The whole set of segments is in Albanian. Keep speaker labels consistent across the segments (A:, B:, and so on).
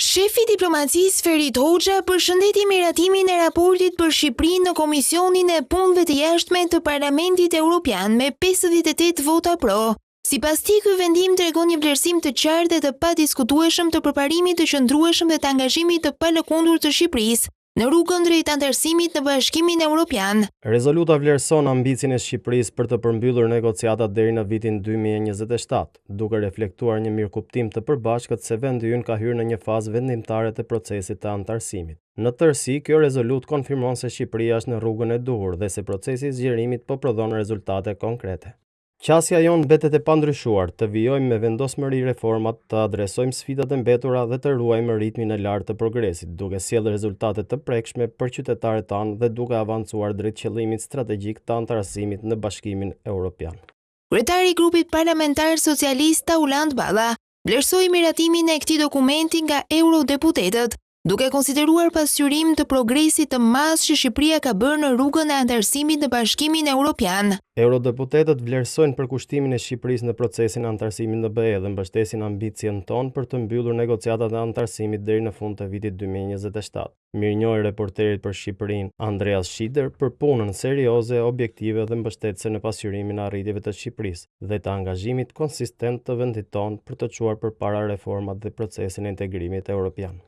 A: Shefi diplomacisë Ferit Hoxha përshëndeti miratimin e raportit për Shqipërinë në Komisionin e Punëve të Jashtme të Parlamentit Evropian me 58 vota pro. Sipas tij, ky vendim tregon një vlerësim të qartë dhe të padiskutueshëm të përparimit të qëndrueshëm dhe të angazhimit të palëkundur të Shqipërisë në rrugën drejt anëtarësimit në Bashkimin Evropian.
B: Rezoluta vlerëson ambicin e Shqipërisë për të përmbyllur negociatat deri në vitin 2027, duke reflektuar një mirëkuptim të përbashkët se vendi ynë ka hyrë në një fazë vendimtare të procesit të anëtarësimit. Në tërësi, kjo rezolut konfirmon se Shqipëria është në rrugën e duhur dhe se procesi i zgjerimit po prodhon rezultate konkrete. Qasja jonë mbetet e pandryshuar, të vijojmë me vendosmëri reformat, të adresojmë sfidat e mbetura dhe të ruajmë ritmin e lartë të progresit, duke sjellë rezultate të prekshme për qytetarët tanë dhe duke avancuar drejt qëllimit strategjik të anëtarësimit në Bashkimin Evropian.
A: Kryetari i grupit parlamentar socialist Tauland Balla vlerësoi miratimin e këtij dokumenti nga eurodeputetët, duke konsideruar pasqyrim të progresit të madh që Shqipëria ka bërë në rrugën e anëtarësimit në Bashkimin Evropian.
B: Eurodeputetët vlerësojnë përkushtimin e Shqipërisë në procesin e anëtarësimit në BE dhe mbështesin ambicien tonë për të mbyllur negociatat e anëtarësimit deri në fund të vitit 2027. Mirënjohej reporterit për Shqipërinë Andreas Schieder për punën serioze, objektive dhe mbështetëse në pasqyrimin e arritjeve të Shqipërisë dhe të angazhimit konsistent të vendit tonë për të çuar përpara reformat dhe procesin e integrimit evropian.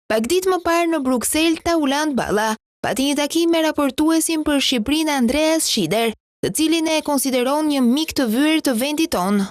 A: Pak ditë më parë në Bruksel, Tauland Balla pati një takim me raportuesin për Shqipërinë Andreas Schieder, të cilin e konsideron një mik të vyer të vendit tonë.